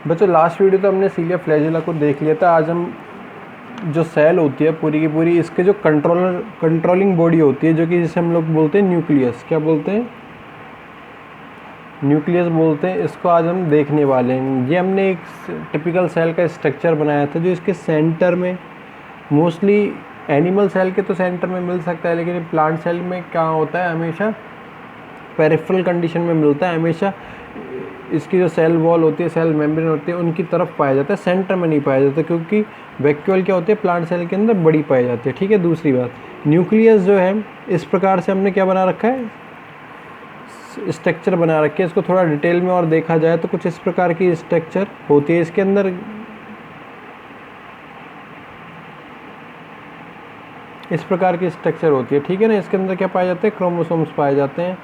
बच्चों last video तो हमने सीलिया फ्लैजेला को देख लिया था। आज हम जो सेल होती है पूरी की पूरी, इसके जो कंट्रोलिंग बॉडी होती है, जो कि जिसे हम लोग बोलते हैं न्यूक्लियस, क्या बोलते हैं, न्यूक्लियस बोलते हैं, इसको आज हम देखने वाले हैं। ये हमने एक टिपिकल सेल का स्ट्रक्चर बनाया था, जो इसके सेंटर में, मोस्टली एनिमल सेल के तो सेंटर में मिल सकता है, लेकिन प्लांट सेल में क्या होता है, हमेशा पेरिफेरल कंडीशन में मिलता है। हमेशा इसकी जो सेल वॉल होती है, सेल मेम्ब्रेन होती है, उनकी तरफ पाया जाता है, सेंटर में नहीं पाया जाता, क्योंकि वैक्यूल क्या होती है प्लांट सेल के अंदर बड़ी पाई जाती है। ठीक है। दूसरी बात, न्यूक्लियस जो है इस प्रकार से हमने क्या बना रखा है, स्ट्रक्चर बना रखी है। इसको थोड़ा डिटेल में और देखा जाए तो कुछ इस प्रकार की स्ट्रक्चर होती है। इसके अंदर इस प्रकार की स्ट्रक्चर होती है। ठीक है ना। इसके अंदर क्या पाए जाते हैं, क्रोमोसोम्स पाए जाते हैं,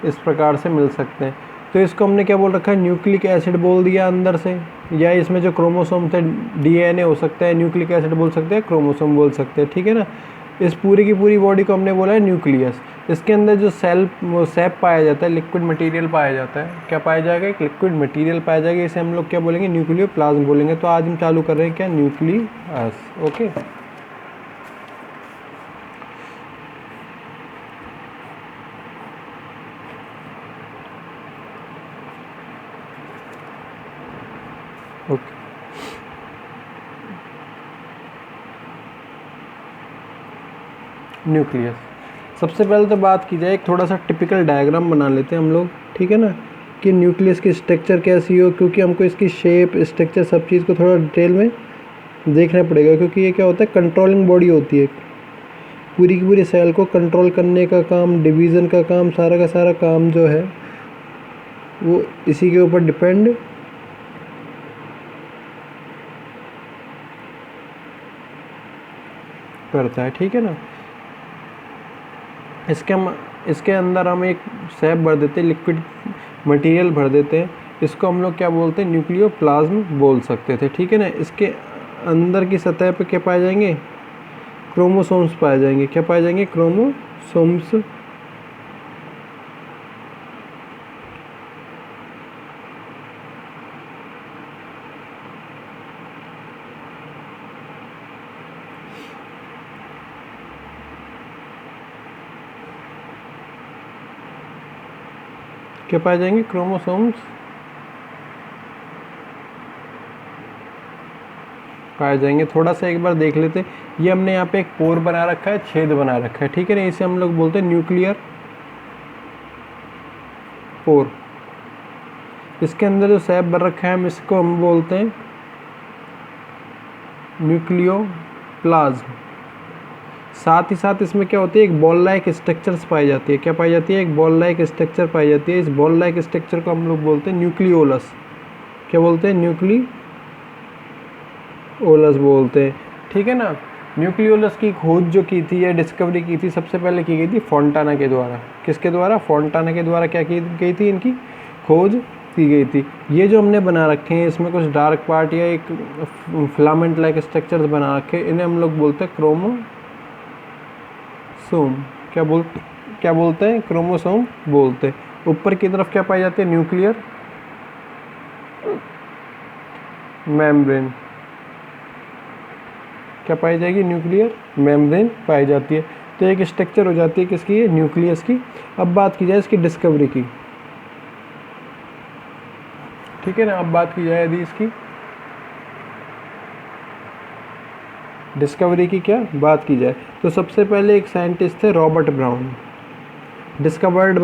इस प्रकार से मिल सकते हैं। तो इसको हमने क्या बोल रखा है, न्यूक्लिक एसिड बोल दिया अंदर से, या इसमें जो क्रोमोसोम थे डीएनए हो सकता है, न्यूक्लिक एसिड बोल सकते हैं, क्रोमोसोम बोल सकते हैं। ठीक है ना। इस पूरी की पूरी बॉडी को हमने बोला है न्यूक्लियस। इसके अंदर जो सेल सैप पाया जाता है, लिक्विड मटेरियल पाया जाता है, क्या पाया जाएगा, एक लिक्विड मटेरियल पाया जाएगा। इसे हम लोग क्या बोलेंगे, न्यूक्लियोप्लाज्म बोलेंगे। तो आज हम चालू कर रहे हैं क्या, न्यूक्लियस। ओके। ओके। न्यूक्लियस, सबसे पहले तो बात की जाए, एक थोड़ा सा टिपिकल डायग्राम बना लेते हैं हम लोग। ठीक है ना, कि न्यूक्लियस की स्ट्रक्चर कैसी हो, क्योंकि हमको इसकी शेप, स्ट्रक्चर, सब चीज़ को थोड़ा डिटेल में देखना पड़ेगा, क्योंकि ये क्या होता है, कंट्रोलिंग बॉडी होती है। पूरी की पूरी सेल को कंट्रोल करने का काम, डिवीज़न का काम, सारा का सारा काम जो है वो इसी के ऊपर डिपेंड करता है। ठीक है ना। इसके अंदर हम एक सैप भर देते हैं, लिक्विड मटेरियल भर देते हैं। इसको हम लोग क्या बोलते हैं, न्यूक्लियोप्लाज्म बोल सकते थे। ठीक है ना। इसके अंदर की सतह पे क्या पाए जाएंगे, क्रोमोसोम्स पाए जाएंगे। क्या पाए जाएंगे, क्रोमोसोम्स। क्या पाए जाएंगे, क्रोमोसोम्स पाए जाएंगे। थोड़ा सा एक बार देख लेते हैं। ये हमने यहाँ पे एक पोर बना रखा है, छेद बना रखा है। ठीक है ना। इसे हम लोग बोलते हैं न्यूक्लियर पोर। इसके अंदर जो सैप भर रखा है, हम इसको हम बोलते हैं न्यूक्लियोप्लाज्म। साथ ही साथ इसमें क्या होती है, एक बॉल लाइक स्ट्रक्चर्स पाई जाती है। क्या पाई जाती है, एक बॉल लाइक स्ट्रक्चर पाई जाती है। इस बॉल लाइक स्ट्रक्चर को हम लोग बोलते हैं न्यूक्लियोलस। क्या बोलते हैं, न्यूक्लियोलस बोलते हैं। ठीक है ना। न्यूक्लियोलस की खोज जो की थी या डिस्कवरी की थी, सबसे पहले की गई थी फोंटाना के द्वारा। किसके द्वारा, फोंटाना के द्वारा क्या की गई थी, इनकी खोज की गई थी। ये जो हमने बना रखे हैं, इसमें कुछ डार्क पार्ट या एक फिलामेंट लाइक स्ट्रक्चर्स बना रखे हैं, इन्हें हम लोग बोलते हैं क्रोमोसोम। क्या बोलते हैं, क्रोमोसोम बोलते हैं। ऊपर की तरफ क्या पाई जाती है, न्यूक्लियर मेम्ब्रेन। क्या पाई जाएगी, न्यूक्लियर मेम्ब्रेन पाई जाती है। तो एक स्ट्रक्चर हो जाती है किसकी, है न्यूक्लियस की। अब बात की जाए इसकी डिस्कवरी की। ठीक है ना। अब बात की जाए यदि इसकी डिस्कवरी की क्या बात की जाए, तो सबसे पहले एक साइंटिस्ट थे Robert brown. Discovered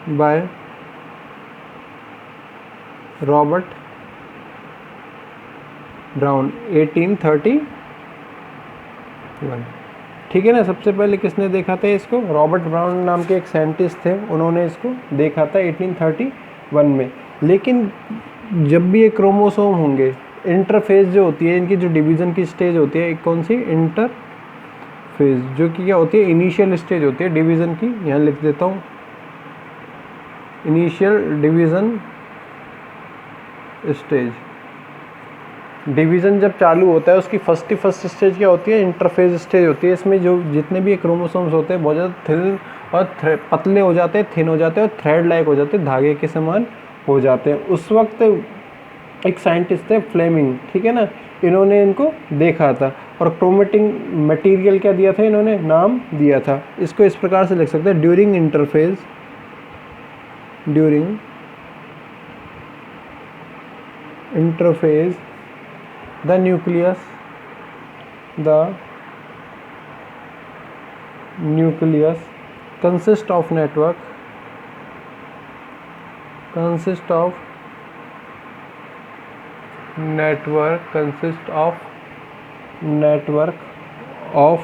by Robert brown 1831। ठीक है ना। सबसे पहले किसने देखा था इसको, रॉबर्ट ब्राउन नाम के एक साइंटिस्ट थे, उन्होंने इसको देखा था 1831 में। लेकिन जब भी ये क्रोमोसोम होंगे, इंटरफेज जो होती है, इनकी जो डिवीज़न की स्टेज होती है, एक कौन सी, इंटरफेज, जो कि क्या होती है, इनिशियल स्टेज होती है डिवीज़न की। यहाँ लिख देता हूँ, इनिशियल डिवीज़न स्टेज। डिवीज़न जब चालू होता है, उसकी फर्स्ट स्टेज क्या होती है, इंटरफेज स्टेज होती है। इसमें जो जितने भी क्रोमोसोम्स होते हैं बहुत ज़्यादा थिन और पतले हो जाते हैं, थिन हो जाते हैं और थ्रेड लाइक हो जाते हैं, धागे के समान हो जाते हैं। उस वक्त एक साइंटिस्ट थे फ्लेमिंग, ठीक है ना, इन्होंने इनको देखा था और क्रोमेटिंग मटेरियल क्या दिया था, इन्होंने नाम दिया था। इसको इस प्रकार से लिख सकते हैं, during interface the nucleus consist of network of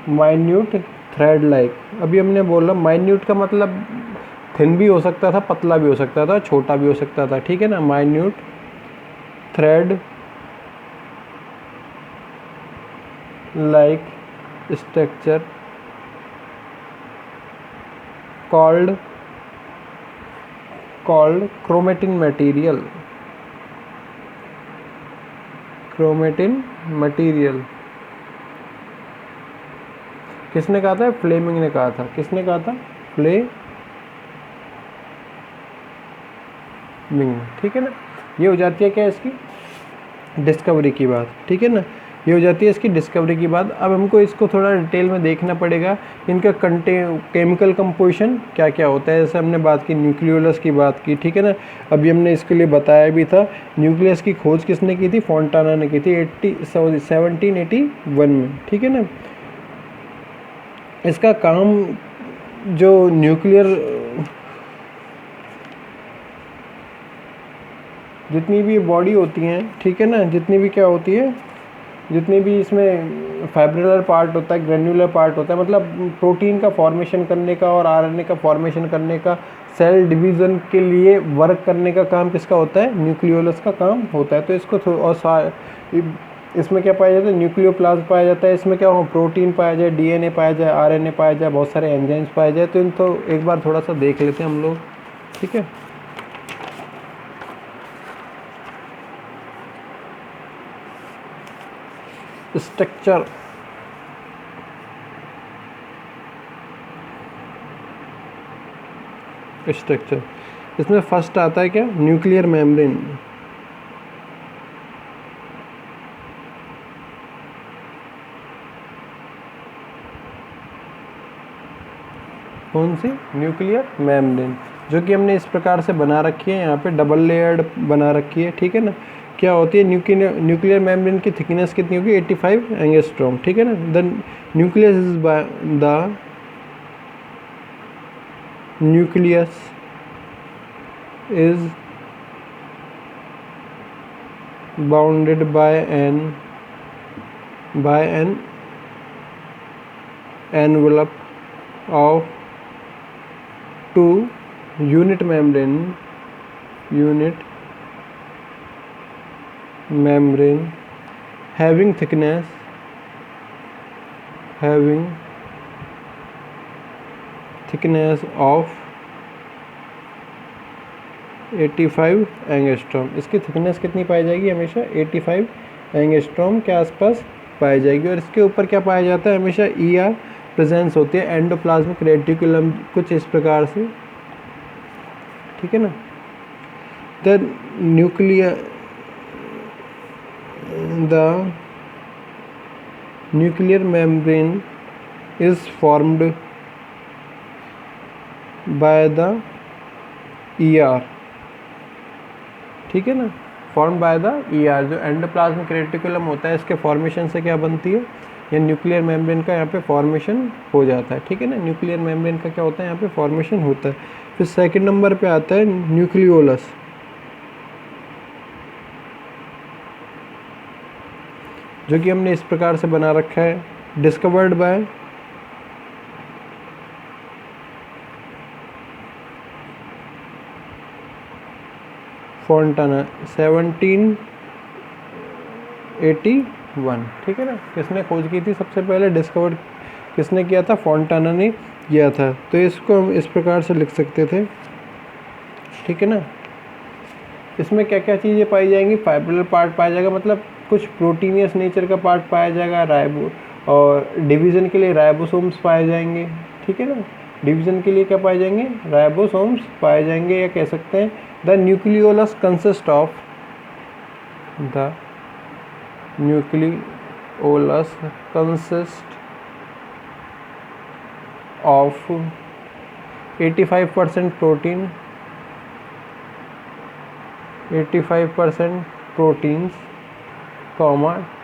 minute thread like। अभी हमने बोला माइन्यूट का मतलब थिन भी हो सकता था, पतला भी हो सकता था, छोटा भी हो सकता था, ठीक है ना। Minute thread like structure called chromatin material। किसने कहा था? फ्लेमिंग ने कहा था। किसने कहा था? फ्लेमिंग, ठीक है ना। ये हो जाती है क्या इसकी डिस्कवरी की बात, ठीक है ना। ये हो जाती है इसकी डिस्कवरी की बात। अब हमको इसको थोड़ा डिटेल में देखना पड़ेगा, इनका केमिकल कंपोजिशन क्या क्या होता है। जैसे हमने बात की न्यूक्लियोलस की बात की, ठीक है ना। अभी हमने इसके लिए बताया भी था, न्यूक्लियस की खोज किसने की थी? फोंटाना ने की थी 1781 में, ठीक है ना। इसका काम जो न्यूक्लियर जितनी भी बॉडी होती हैं, ठीक है ना, जितनी भी क्या होती है, जितनी भी इसमें फाइब्रिलर पार्ट होता है, ग्रेन्युलर पार्ट होता है, मतलब प्रोटीन का फॉर्मेशन करने का और आरएनए का फॉर्मेशन करने का, सेल डिवीज़न के लिए वर्क करने का काम किसका होता है? न्यूक्लियोलस का काम होता है। तो इसको और इसमें क्या पाया जाता है? न्यूक्लियोप्लाज्म पाया जाता है। इसमें क्या हो? प्रोटीन पाया जाए, डीएनए पाया जाए, आरएनए पाया जाए, बहुत सारे एंजाइम्स पाए जाए। तो इनको एक बार थोड़ा सा देख लेते हैं हम लोग, ठीक है। स्ट्रक्चर, इसमें फर्स्ट आता है क्या? Nuclear membrane. कौन सी? न्यूक्लियर मेम्ब्रेन, जो कि हमने इस प्रकार से बना रखी है, यहाँ पे डबल लेयर्ड बना रखी है, ठीक है ना। क्या होती है? न्यूक्लियर मेम्ब्रेन की थिकनेस कितनी होगी? 85 एंगस्ट्रॉम, ठीक है ना। The nucleus is bounded by an envelope of 2 unit membrane having thickness of 85 angstrom. इसकी थिकनेस कितनी पाई जाएगी? हमेशा 85 एंगस्ट्रॉम के आसपास पाई जाएगी। और इसके ऊपर क्या पाया जाता है? हमेशा ER प्रेजेंस होती है, एंडोप्लाज्मिक रेटिकुलम, कुछ इस प्रकार से, ठीक है ना। The nuclear membrane is formed by the ER, ठीक है ना, फॉर्म बाय द ER। जो एंडोप्लाज्मिक रेटिकुलम होता है, इसके फॉर्मेशन से क्या बनती है? ये न्यूक्लियर मेम्ब्रेन का यहाँ पे फॉर्मेशन हो जाता है, ठीक है ना। न्यूक्लियर मेम्ब्रेन का क्या होता है? यहाँ पे फॉर्मेशन होता है। फिर सेकंड नंबर पे आता है न्यूक्लियोलस, जो कि हमने इस प्रकार से बना रखा है, डिस्कवर्ड बाय फोंटाना 1781, ठीक है ना। किसने खोज की थी सबसे पहले? डिस्कवर किसने किया था? फोंटाना ने किया था। तो इसको हम इस प्रकार से लिख सकते थे, ठीक है ना। इसमें क्या क्या चीज़ें पाई जाएंगी? फाइब्रिलर पार्ट पाया जाएगा, मतलब कुछ प्रोटीनियस नेचर का पार्ट पाया जाएगा, और डिवीज़न के लिए राइबोसोम्स पाए जाएंगे, ठीक है ना। डिवीज़न के लिए क्या पाए जाएंगे, राइबोसोम्स पाए जाएंगे, या कह सकते हैं the nucleolus consist of, the nucleolus consist of 85% protein, 85% proteins,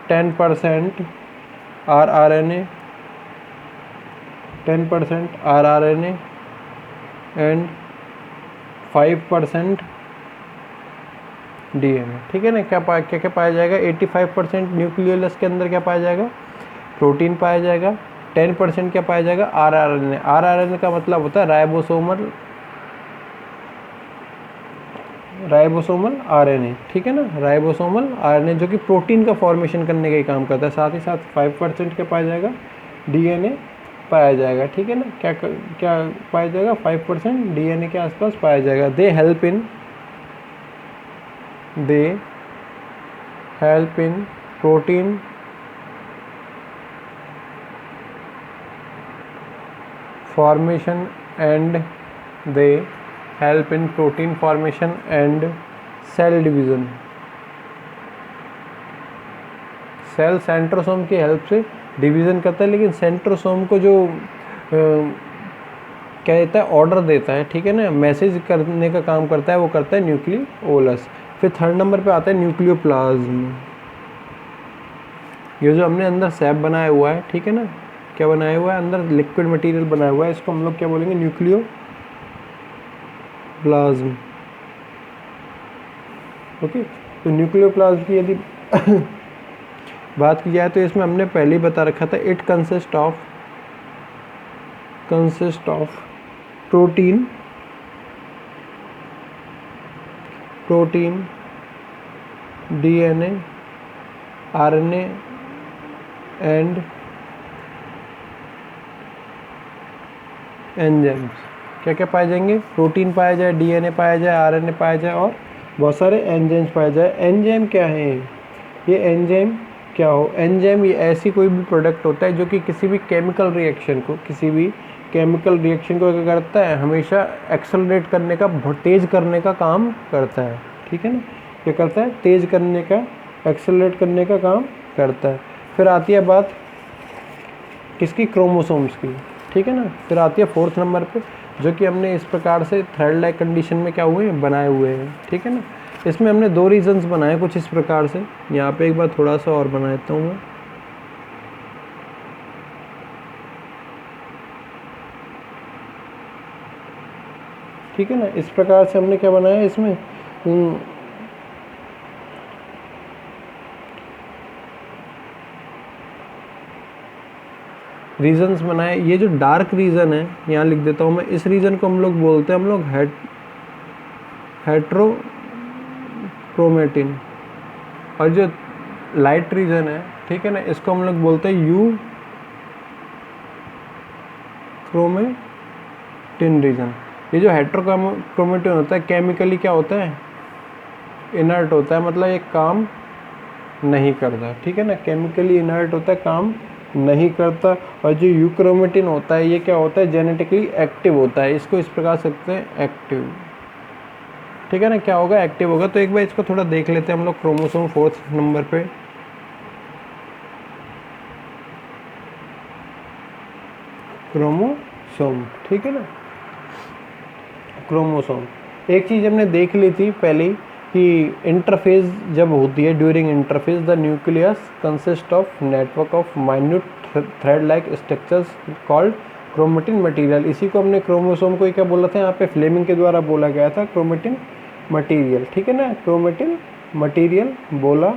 10% rRNA, 10% rRNA and 5% DNA, ठीक है ना। क्या क्या पाया जाएगा, 85% न्यूक्लियोलस के अंदर क्या पाया जाएगा, प्रोटीन पाया जाएगा। 10% क्या पाया जाएगा, rRNA। rRNA का मतलब होता है राइबोसोमल RNA, ठीक है ना, राइबोसोमल RNA, जो कि प्रोटीन का फॉर्मेशन करने का ही काम करता है। साथ ही साथ 5% क्या पाया जाएगा, DNA पाया जाएगा, ठीक है ना। क्या क्या पाया जाएगा, 5% DNA के आसपास पाया जाएगा। They help in protein formation and they help in protein formation and cell division। Cell centrosome की हेल्प से डिवीज़न करता है, लेकिन सेंट्रोसोम को जो क्या देता है, ऑर्डर देता है, ठीक है ना, मैसेज करने का काम करता है, वो करता है न्यूक्लियोलस। फिर थर्ड नंबर पे आता है न्यूक्लियोप्लाज्म। ये जो हमने अंदर सैप बनाया हुआ है, ठीक है ना, क्या बनाया हुआ है, अंदर लिक्विड मटेरियल बनाया हुआ है, इसको हम लोग क्या बोलेंगे, न्यूक्लियोप्लाज्म। ओके, तो न्यूक्लियोप्लाज्म की यदि बात की जाए तो इसमें हमने पहले ही बता रखा था, it consist of protein DNA RNA and enzymes. क्या क्या पाए जाएंगे, प्रोटीन पाया जाए, DNA पाया जाए, RNA पाया जाए और बहुत सारे एंजाइम्स पाए जाए। एंजाइम क्या है, ये एंजाइम क्या हो, एंजाइम ये ऐसी कोई भी प्रोडक्ट होता है जो कि किसी भी केमिकल रिएक्शन को क्या करता है, हमेशा एक्सेलरेट करने का, तेज़ करने का काम करता है, ठीक है ना। क्या करता है, तेज़ करने का, एक्सेलरेट करने का काम करता है। फिर आती है बात किसकी, क्रोमोसोम्स की, ठीक है ना। फिर आती है फोर्थ नंबर पे, जो कि हमने इस प्रकार से थ्रेड लाइक कंडीशन में क्या हुए हैं, बनाए हुए हैं, ठीक है ना। इसमें हमने 2 रीजन्स बनाए कुछ इस प्रकार से। यहाँ पे एक बार थोड़ा सा और बना देता हूँ मैं, ठीक है ना। इस प्रकार से हमने क्या बनाया इसमें, रीजन्स बनाए। ये जो डार्क रीजन है, यहाँ लिख देता हूँ मैं, इस रीजन को हम लोग बोलते हैं हेट्रोक्रोमेटिन। और जो लाइट रीजन है, ठीक है ना, इसको हम लोग बोलते हैं यूक्रोमेटिन रीजन। ये जो हेट्रोक्रोमेटिन होता है, केमिकली क्या होता है, इनर्ट होता है, मतलब ये काम नहीं करता, ठीक है ना, केमिकली इनर्ट होता है, काम नहीं करता। और जो यूक्रोमेटिन होता है, ये क्या होता है, जेनेटिकली एक्टिव होता है। इसको इस प्रकार से सकते हैं एक्टिव, ठीक है ना। क्या होगा, एक्टिव होगा। तो एक बार इसको थोड़ा देख लेते हैं हम लोग, क्रोमोसोम 4th नंबर पे, क्रोमोसोम, ठीक है ना, क्रोमोसोम। एक चीज़ हमने देख ली थी पहले कि इंटरफेस जब होती है, during interface the nucleus consist of network of minute thread like structures called chromatin material. इसी को हमने क्रोमोसोम को क्या बोला था, यहाँ पे फ्लेमिंग के द्वारा बोला गया था, क्रोमेटिन मटेरियल, ठीक है ना, क्रोमेटिन मटेरियल बोला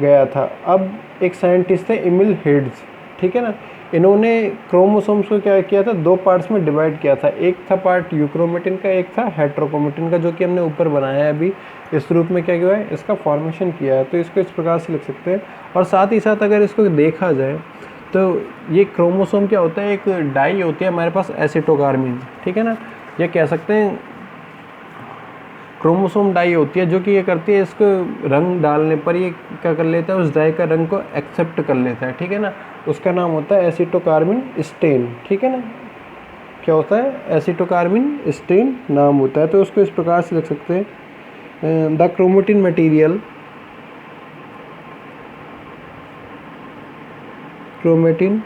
गया था। अब एक साइंटिस्ट थे एमिल हिड्स, ठीक है ना, इन्होंने क्रोमोसोम्स को क्या किया था, 2 पार्ट्स में डिवाइड किया था। एक था पार्ट यूक्रोमेटिन का, एक था हेट्रोक्रोमेटिन का, जो कि हमने ऊपर बनाया है अभी इस रूप में, क्या किया है, इसका फॉर्मेशन किया है। तो इसको इस प्रकार से लिख सकते हैं। और साथ ही साथ अगर इसको देखा जाए तो ये क्रोमोसोम क्या होता है, एक डाई होती है हमारे पास एसिटोकार्मिन, ठीक है ना, ये कह सकते हैं क्रोमोसोम डाई होती है जो कि ये करती है, इसको रंग डालने पर ये क्या कर लेता है, उस डाई का रंग को एक्सेप्ट कर लेता है, ठीक है ना। उसका नाम होता है एसिटोकार्बिन स्टेन, ठीक है ना। क्या होता है, एसिटोकार्बिन स्टेन नाम होता है। तो उसको इस प्रकार से लिख सकते हैं, the chromatin material, chromatin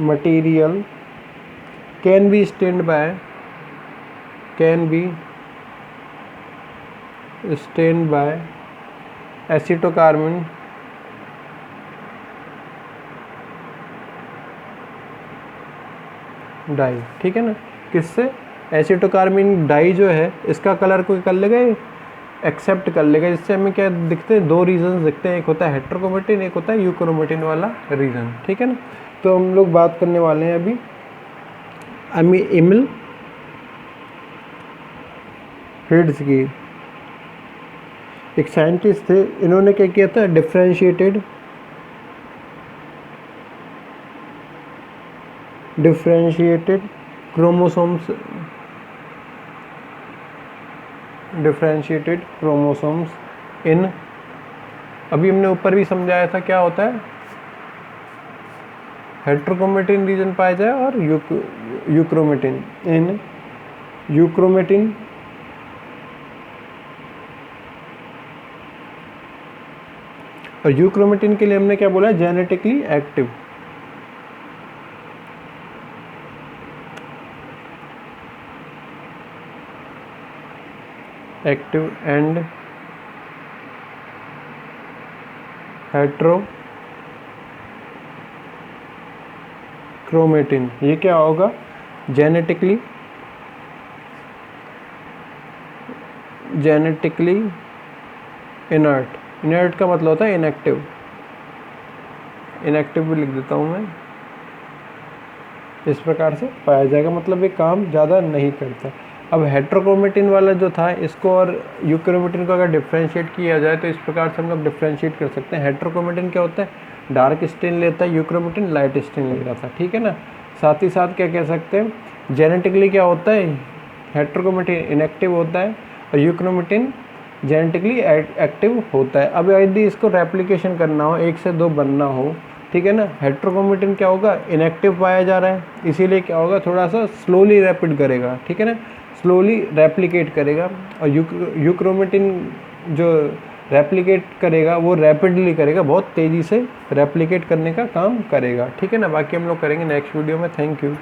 material can be stained by, can be stained by acetocarbon dye, ठीक है ना। किससे, एसिटोकार्बिन डाई जो है इसका कलर कोई कर लेगा, एक्सेप्ट कर लेगा। जिससे हमें क्या दिखते हैं, दो रीजन दिखते हैं, एक होता है हेट्रोक्रोमेटिन, एक होता है यूक्रोमेटिन वाला रीजन, ठीक है ना। तो हम लोग बात करने वाले हैं अभी एमिल हिड्स की। एक साइंटिस्ट थे, इन्होंने क्या किया था, डिफरेंशिएटेड क्रोमोसोम्स, डिफरेंशिएटेड क्रोमोसोम्स इन, अभी हमने ऊपर भी समझाया था क्या होता है, हेट्रोक्रोमेटिन रीजन पाया जाए और यूक्रोमेटिन। इन यूक्रोमेटिन और यूक्रोमेटिन के लिए हमने क्या बोला, जेनेटिकली एक्टिव, एंड हेट्रोक्रोमेटिन, ये क्या होगा, जेनेटिकली इनर्ट। इनर्ट का मतलब होता है इनएक्टिव, इनएक्टिव भी लिख देता हूँ मैं, इस प्रकार से पाया जाएगा, मतलब ये काम ज़्यादा नहीं करता। अब हेट्रोक्रोमेटिन वाला जो था, इसको और यूक्रोमेटिन को अगर डिफ्रेंशिएट किया जाए तो इस प्रकार से हम लोग डिफ्रेंशिएट कर सकते हैं। हेट्रोक्रोमेटिन क्या होता है, डार्क स्टेन लेता है, यूक्रोमेटिन लाइट स्टेन ले रहा था, ठीक है ना। साथ ही साथ क्या कह सकते हैं, जेनेटिकली क्या होता है, हेट्रोक्रोमेटिन इनएक्टिव होता है और यूक्रोमेटिन जेनेटिकली एक्टिव होता है। अब यदि इसको रेप्लिकेशन करना हो, 1 से 2 बनना हो, ठीक है ना, हेट्रोक्रोमेटिन क्या होगा, इनएक्टिव पाया जा रहा है, इसीलिए क्या होगा, थोड़ा सा स्लोली रैपिड करेगा, ठीक है ना, स्लोली रेप्लिकेट करेगा। और यूक्रोमेटिन जो रेप्लिकेट करेगा वो रैपिडली करेगा, बहुत तेज़ी से रेप्लिकेट करने का काम करेगा, ठीक है ना। बाकी हम लोग करेंगे नेक्स्ट वीडियो में। Thank you.